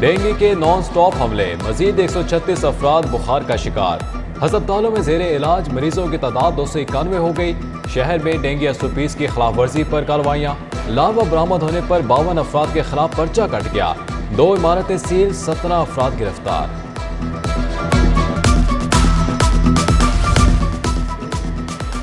Dengue के non stop हमले, मजीद 136 अफराद बुखार का शिकार। अस्पतालों में जेर इलाज मरीजों की तादाद 291 हो गई। शहर में डेंगू SOPs की खिलाफ वर्जी पर कार्रवाइयाँ। लावा बरामद होने पर 52 अफराद के खिलाफ पर्चा कट गया। 2 इमारतें सील, 17 अफराद गिरफ्तार।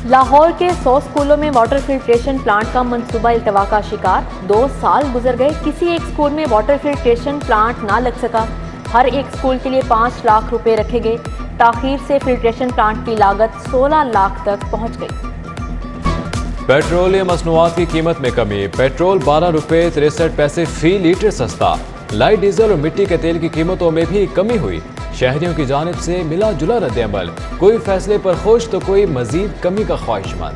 लाहौर के 100 स्कूलों में वाटर फिल्ट्रेशन प्लांट का मंसूबा इल्तवा का शिकार। 2 साल गुजर गए, किसी एक स्कूल में वाटर फिल्ट्रेशन प्लांट ना लग सका। हर एक स्कूल के लिए 5 लाख रुपए रखे गए। ताखीर से फिल्ट्रेशन प्लांट की लागत 16 लाख तक पहुंच गई। पेट्रोलियम मसनूआत की कीमत में कमी। पेट्रोल 12 रुपये 63 पैसे फी लीटर सस्ता। लाइट डीजल और मिट्टी के तेल की कीमतों में भी कमी हुई। शहरियों की जानिब से मिला जुला रद्द-ए-अमल, कोई फैसले पर खुश तो कोई मजीद कमी का ख्वाहिशमंद।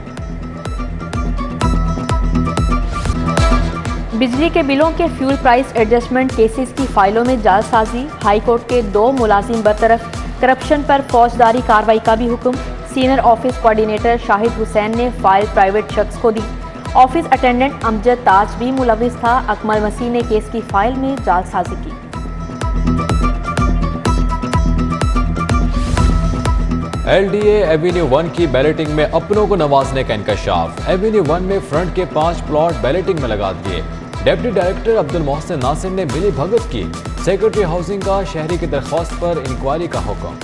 बिजली के बिलों के फ्यूल प्राइस एडजस्टमेंट केसेस की फाइलों में जालसाजी। हाई कोर्ट के 2 मुलाजिम बरतरफ। करप्शन पर फौजदारी कार्रवाई का भी हुक्म। Senior office coordinator Shahid Hussain ने फाइल प्राइवेट शख्स को दी। ऑफिस अटेंडेंट अमजद ताज भी मुलविस था। अकमल मसीह ने केस की फाइल में जालसाजी की। LDA एवेन्यू 1 की बैलेटिंग में अपनों को नवाजने का इंकशाफ। एवेन्यू 1 में फ्रंट के 5 प्लॉट बैलेटिंग में लगा दिए। डिप्टी डायरेक्टर अब्दुल मोहसिन नासिर ने मिली भगत की। सेक्रेटरी हाउसिंग का शहरी की दरख्वास्त पर इंक्वायरी का हुक्म।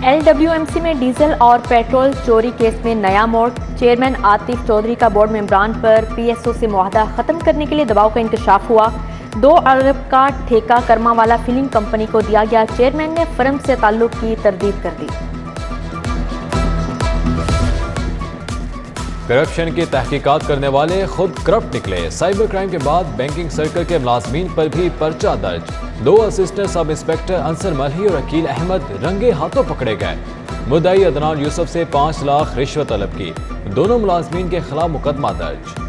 LWMC में डीजल और पेट्रोल चोरी केस में नया मोड़। चेयरमैन आतिफ चौधरी का बोर्ड मेंबरान पर PSO से मुआहदा खत्म करने के लिए दबाव का इंकशाफ हुआ। 2 अरब का ठेका कर्मा वाला फिलिंग कंपनी को दिया गया। चेयरमैन ने फर्म से ताल्लुक की तरदीद कर दी। करप्शन की तहकीकात करने वाले खुद करप्ट निकले। साइबर क्राइम के बाद बैंकिंग सर्कल के मुलाजमीन पर भी पर्चा दर्ज। 2 असिस्टेंट सब इंस्पेक्टर अंसर मलही और अकील अहमद रंगे हाथों पकड़े गए। मुद्दाई अदनान यूसुफ से 5 लाख रिश्वत तलब की। दोनों मुलाजमीन के खिलाफ मुकदमा दर्ज।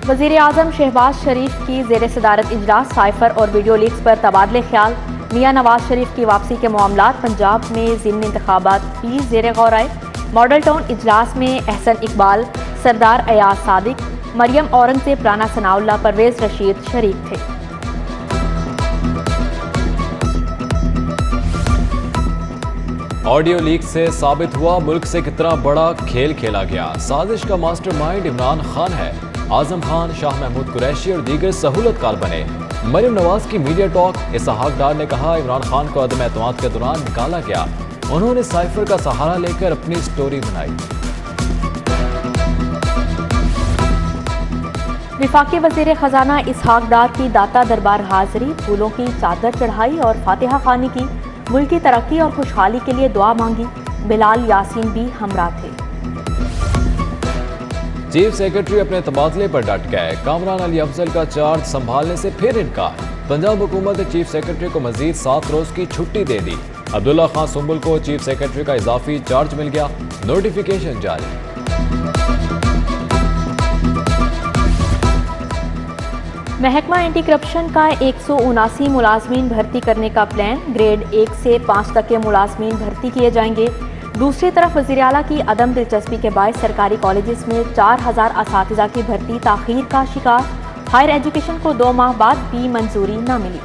वज़ीर आज़म शहबाज शरीफ की ज़ेर सदारत इजलास। साइफर और वीडियो लीक्स पर तबादले ख्याल। मियां नवाज शरीफ की वापसी के मामलात। पंजाब में ज़िमनी इंतखाबात भी ज़ेर गौर आए। मॉडल टाउन इजलास में एहसन इकबाल, सरदार अयाज सादिक, मरियम औरंगज़ेब, राना सनाउल्लाह, परवेज रशीद शरीक थे। ऑडियो लीक से साबित हुआ मुल्क से कितना बड़ा खेल खेला गया। साजिश का मास्टरमाइंड इमरान खान है। आजम खान, शाह महमूद कुरैशी और दीगर सहूलतकार बने। मरियम नवाज की मीडिया टॉक। इसहाक डार ने कहा इमरान खान को अदम एतमाद के दौरान निकाला गया। उन्होंने साइफर का सहारा लेकर अपनी स्टोरी बनाई। विफाकी वज़ीर खजाना इसहाक डार की दाता दरबार हाजिरी। फूलों की चादर चढ़ाई और फातिहा खानी की। मुल्क की तरक्की और खुशहाली के लिए दुआ मांगी। बिलाल यासीन भी हमरा थे। चीफ सेक्रेटरी अपने तबादले पर डट गए। कामरान अली अफजल का चार्ज संभालने से फिर इनकार। पंजाब हुकूमत ने चीफ सेक्रेटरी को मजीद 7 रोज की छुट्टी दे दी। अब्दुल्ला खान सुंबुल को चीफ सेक्रेटरी का इजाफी चार्ज मिल गया। नोटिफिकेशन जारी। महकमा एंटी करप्शन का 179 मुलाजमीन भर्ती करने का प्लान। ग्रेड 1 से 5 तक के मुलाजमीन भर्ती किए जाएंगे। दूसरी तरफ वज़ीर आला की अदम दिलचस्पी के बायस सरकारी कॉलेजेस में 4000 असातिज़ा की भर्ती ताख़ीर का शिकार। हायर एजुकेशन को 2 माह बाद भी मंजूरी न मिली।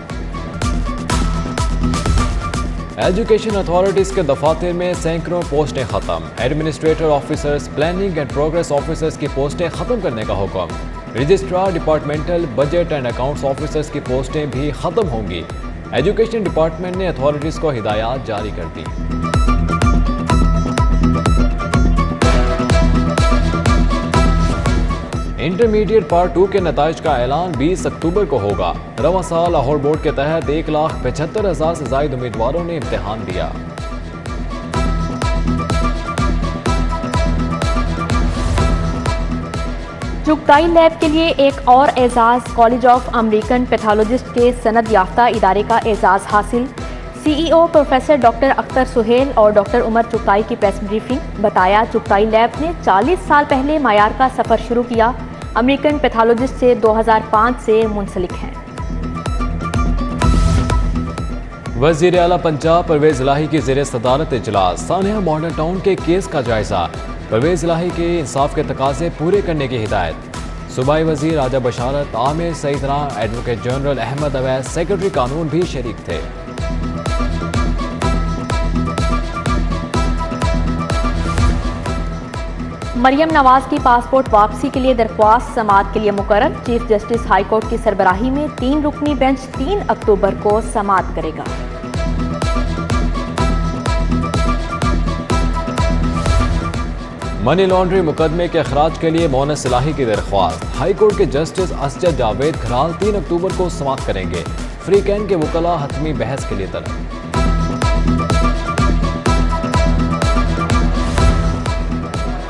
एजुकेशन अथॉरिटीज के दफातर में सैकड़ों पोस्टें खत्म। Administrator officers, planning and progress officers की पोस्टें खत्म करने का हुक्म। Registrar, departmental, budget and accounts officers की पोस्टें भी खत्म होंगी। एजुकेशन डिपार्टमेंट ने अथॉरिटीज को हिदायत जारी कर दी। इंटरमीडिएट पार्ट 2 के नताइज का ऐलान 20 अक्टूबर को होगा। रवां साल लाहौर बोर्ड के तहत 1,75,000 से ज्यादा उम्मीदवारों ने इम्तिहान दिया। चुगताई लैब के लिए एक और एजाज। कॉलेज ऑफ अमेरिकन पैथोलॉजिस्ट के सनद याफ्ता इदारे का एजाज हासिल। CEO professor doctor Akhtar Suhail और डॉक्टर उमर चुगताई की प्रेस ब्रीफिंग। बताया चुगताई लैब ने 40 साल पहले मायार का सफर शुरू किया। अमेरिकन पैथोलॉजिस्ट से 2005 से मुंसलिक हैं। वज़ीर आला पंजाब परवेज इलाही की ज़ेर सदारत इजलास सानिया मॉडर्न टाउन के केस का जायजा। परवेज इलाही के इंसाफ के तकाजे पूरे करने की हिदायत। सूबाई वज़ीर Raja Basharat, Amir Saeed Rana, advocate general Ahmed Awais, secretary कानून भी शरीक थे। मरियम नवाज की पासपोर्ट वापसी के लिए दरख्वास्त समाअत के लिए मुकर्रर। चीफ जस्टिस हाई कोर्ट की सरबराही में 3 रुकनी बेंच 3 अक्टूबर को समाअत करेगा। मनी लॉन्ड्रिंग मुकदमे के अखराज के लिए मोनस इलाही की दरख्वास्त। हाई कोर्ट के जस्टिस असजद जावेद खराल 3 अक्टूबर को समाअत करेंगे। फ्री कैन के वकला हतमी बहस के लिए तलब।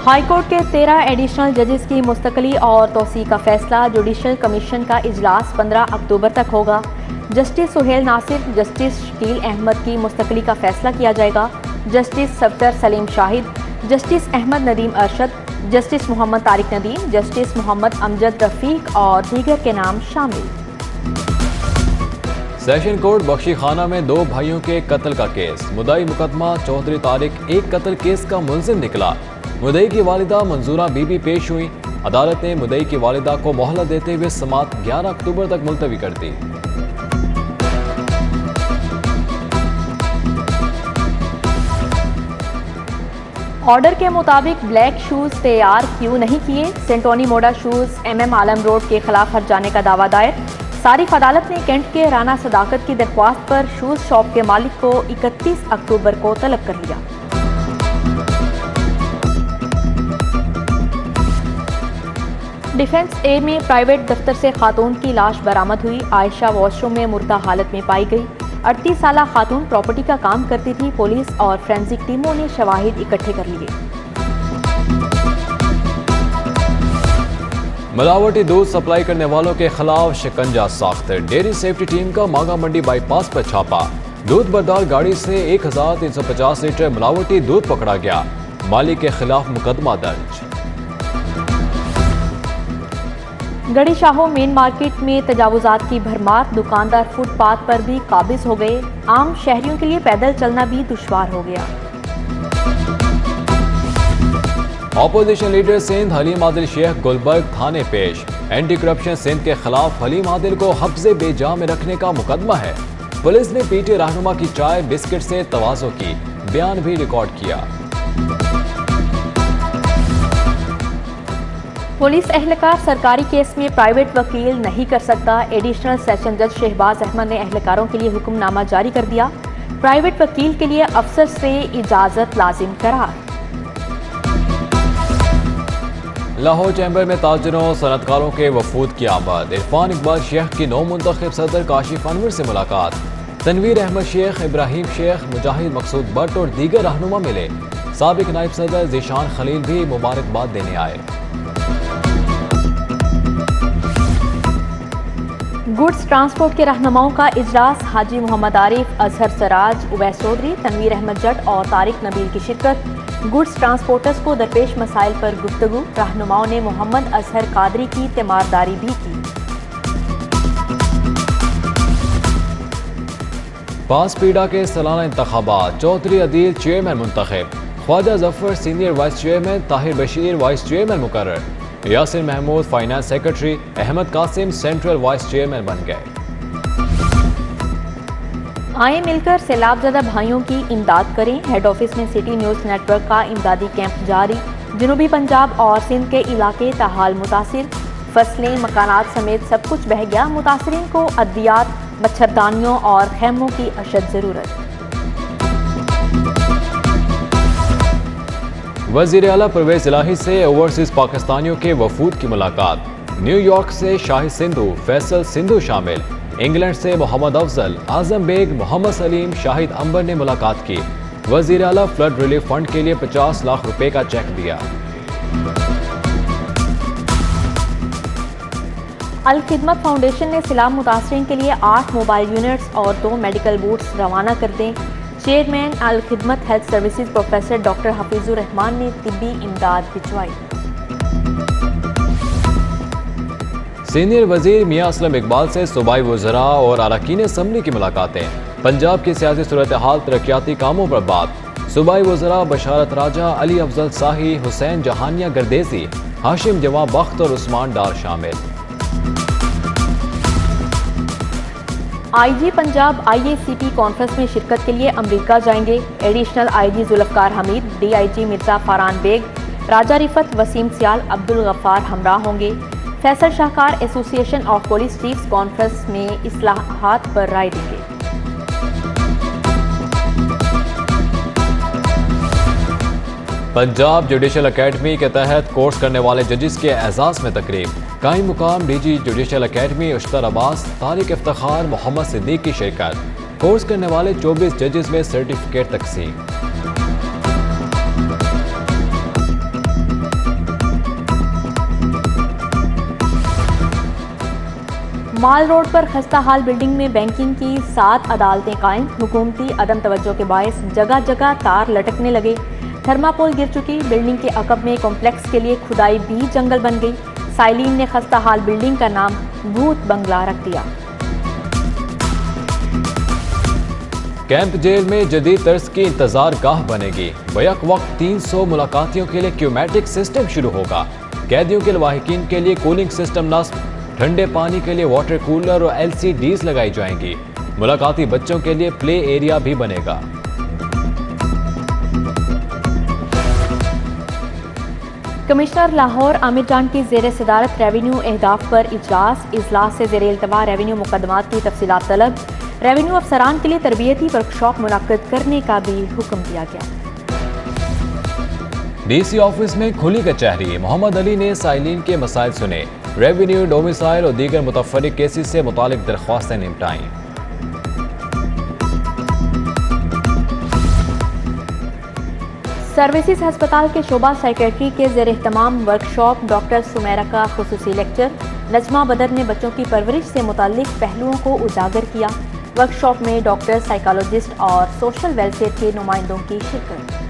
हाई कोर्ट के 13 एडिशनल जजेस की मुस्तकली और तोसी का फैसला। जुडिशल कमीशन का इजलास 15 अक्टूबर तक होगा। जस्टिस सुहेल नासिर, जस्टिस शकील अहमद की मुस्तकली का फैसला किया जाएगा। Justice Safdar Saleem Shahid, justice Ahmed Nadeem Arshad, justice Mohammad Tariq Nadeem, justice Mohammad Amjad Rafiq और दीगर के नाम शामिल। सेशन कोर्ट बख्शी खाना में 2 भाइयों के कत्ल का केस। मुद्दाई मुकदमा चौधरी तारिक एक कत्ल केस का मुलजिम निकला। मुद्दई की वालिदा मंजूरा बीबी पेश हुई। अदालत ने मुद्दई की वालिदा को मोहलत देते हुए समाअत 11 अक्टूबर तक मुलतवी कर दी। ऑर्डर के मुताबिक ब्लैक शूज तैयार क्यों नहीं किए? सेंटोनी मोडा शूज MM आलम रोड के खिलाफ हट जाने का दावा दायर। सारिफ अदालत ने कैंट के राना सदाकत की दरख्वास्त पर शूज शॉप के मालिक को 31 अक्टूबर को तलब कर लिया। डिफेंस ए में प्राइवेट दफ्तर से खातून की लाश बरामद हुई। आयशा वॉशरूम में मुर्दा हालत में पाई गई। 38 साला खातून प्रॉपर्टी का काम करती थी। पुलिस और फोरेंसिक टीमों ने शवाहिद इकट्ठे कर लिए। मिलावटी दूध सप्लाई करने वालों के खिलाफ शिकंजा साख्त। डेयरी सेफ्टी टीम का मांगा मंडी बाईपास पर छापा। दूध बरदार गाड़ी से 1350 लीटर मिलावटी दूध पकड़ा गया। मालिक के खिलाफ मुकदमा दर्ज। गड़ी शाहो मेन मार्केट में तजावुजात की भरमार। दुकानदार फुटपाथ पर भी काबिज हो गए। आम शहरियों के लिए पैदल चलना भी दुश्वार हो गया। ऑपोजिशन लीडर सिंध हलीम आदिल शेख गुलबर्ग थाने पेश। एंटी करप्शन सिंध के खिलाफ हलीम आदिल को हफ्ज़े बेजा में रखने का मुकदमा है। पुलिस ने पीटी रहनुमा की चाय बिस्किट से तवाज़ो की। बयान भी रिकॉर्ड किया। पुलिस एहलकार सरकारी केस में प्राइवेट वकील नहीं कर सकता। एडिशनल सेशन जज शहबाज अहमद ने एहलकारों के लिए हुक्मनामा जारी कर दिया। प्राइवेट वकील के लिए अफसर से इजाजत लाजिम करार। लाहौर चैम्बर में ताजरों सनतकारों के वफूद की आमद। इरफान इकबाल शेख की नौ मुंतखब सदर काशिफ अनवर से मुलाकात। तनवीर अहमद शेख, इब्राहिम शेख, मुजाहिद मकसूद भट्ट और दीगर रहनुमा मिले। साबिक नायब सदर ज़ीशान खलील भी मुबारकबाद देने आए। गुड्स ट्रांसपोर्ट के रहनुमाओं का इजलास। हाजी मोहम्मद आरिफ, अजहर सराज, उवैस चौधरी, तनवीर अहमद जट और तारिक नबील की शिरकत। गुड्स ट्रांसपोर्टर्स को दरपेश मसाइल पर गुफ्तगू। रहनुमाओं ने मोहम्मद अजहर कादरी की तीमारदारी भी की। पासपीडा के सालाना इंतखाबात। चौधरी अदील चेयरमैन मुंतखब। Khawaja Zafar senior vice chairman, Tahir Bashir vice chairman मुकर्रर। Yasir Mahmood finance secretary, Ahmed Qasim central vice chairman बन गए। आए मिलकर सैलाबज़दा भाइयों की इमदाद करें। हेड ऑफिस में सिटी न्यूज़ नेटवर्क का इमदादी कैंप जारी। जनूबी पंजाब और सिंध के इलाके ताहाल मुतासिर। फसलें, मकानात समेत सब कुछ बह गया। मुतासरीन को अद्वियात, मच्छरदानियों और खैमों की अशद ज़रूरत। वज़ीर आला परवेज इलाही से ओवरसीज पाकिस्तानियों के वफूद की मुलाकात। न्यूयॉर्क से शाहिद सिंधु, फैसल सिंधु शामिल। इंग्लैंड से मोहम्मद अफजल, आजम बेग, मोहम्मद सलीम, शाहिद अंबर ने मुलाकात की। वज़ीर आला फ्लड रिलीफ फंड के लिए 50 लाख रुपए का चेक दिया। अल खिदमत फाउंडेशन ने सैलाब मुतासरीन के लिए 8 मोबाइल यूनिट्स और 2 मेडिकल बूट्स रवाना कर दें। चेयरमैन अल खिदमत health services professor doctor Hafeezur Rahman ने तिब्बी इमदाद भिजवाई। सीनियर वजीर मियां असलम इकबाल से सूबाई वज़रा और अरकान असम्बली की मुलाकातें। पंजाब की सियासी सूरत हाल, तरक्याती कामों पर बात। सूबाई वज़रा बशारत राजा, अली अफजल शाही, हुसैन जहानिया गर्देसी, हाशिम जवां बख्त और उस्मान डार शामिल। आईजी पंजाब IACP कॉन्फ्रेंस में शिरकत के लिए अमेरिका जाएंगे। Additional IG Zulfiqar Hameed, DIG Mirza Farhan Baig, Raja Rifat, Waseem Sial, Abdul Ghaffar हमराह होंगे। Faisal Shahkar association of police chiefs conference में इस्लाहात पर राय देंगे। पंजाब जुडिशल अकेडमी के तहत कोर्स करने वाले जजेस के एजाज में तकरीब। कायम मुकाम DG judicial academy Ushtar Abbas, Tariq Iftikhar, Mohammad Siddique की शिरकत। कोर्स करने वाले 24 जजेस में सर्टिफिकेट तकसीम। माल रोड पर खस्ता हाल बिल्डिंग में बैंकिंग की 7 अदालतें कायम। हुकूमती अदम तवज्जो के बायस जगह जगह तार लटकने लगे। थर्मापोल गिर चुकी। बिल्डिंग के अकब में कॉम्प्लेक्स के लिए खुदाई भी जंगल बन गई। साइलिन ने खस्ता हाल बिल्डिंग का नाम भूत बंगला रख दिया। कैंप जेल में जदीद तर्ज की इंतजार गाह बनेगी। बैक वक्त 300 मुलाकातियों के लिए क्यूमेटिक सिस्टम शुरू होगा। कैदियों के लवाहिकीन के लिए कूलिंग सिस्टम नस्ब। ठंडे पानी के लिए वाटर कूलर और LCDs लगाई जाएंगी। मुलाकाती बच्चों के लिए प्ले एरिया भी बनेगा। कमिश्नर लाहौर आमिर जान की ज़ेर सदारत रेवेन्यू अहदाफ पर इजलास से ज़ेर इल्तवा रेवेन्यू मुकदमात की तफसीलात तलब। रेवेन्यू अफसरान के लिए तरबियती वर्कशॉप मुनक्किद करने का भी हुक्म दिया गया। DC ऑफिस में खुली कचहरी। मोहम्मद अली ने साइलिन के मसाइल सुने। रेवेन्यू, डोमिसाइल और दीगर मुतफरिक केसेस से मुतालिक दरख्वास्तें निपटाईं। सर्विसेज हस्पताल के शोबा सेक्रेटरी के ज़ेर एहतमाम वर्कशॉप। डॉक्टर सुमेरा का खुसूसी लेक्चर। नजमा बदर ने बच्चों की परवरिश से मुताल्लिक पहलुओं को उजागर किया। वर्कशॉप में डॉक्टर, साइकोलॉजिस्ट और सोशल वेलफेयर के नुमाइंदों की शिरकत।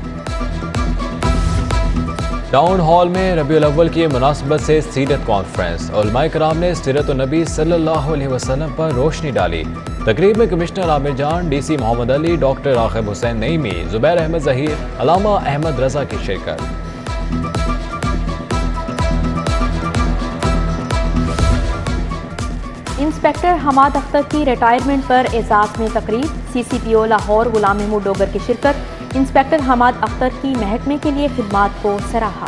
टाउन हॉल में रबीउल अव्वल की मुनासबत से सीरत कॉन्फ्रेंस। उलमाए कराम ने सीरत नबी सल्लल्लाहु अलैहि वसल्लम पर रोशनी डाली। तकरीब में कमिश्नर आमिर जान, DC मोहम्मद अली, डॉक्टर राग़िब हुसैन नईमी, जुबैर अहमद ज़हीर, अलामा अहमद रजा की शिरकत। इंस्पेक्टर हमाद अख्तर की रिटायरमेंट पर एजाज में तकरीब। CCPO लाहौर गुलाम महमूद डोगर की शिरकत। इंस्पेक्टर हमाद अख्तर की महकमे के लिए खिदमात को सराहा।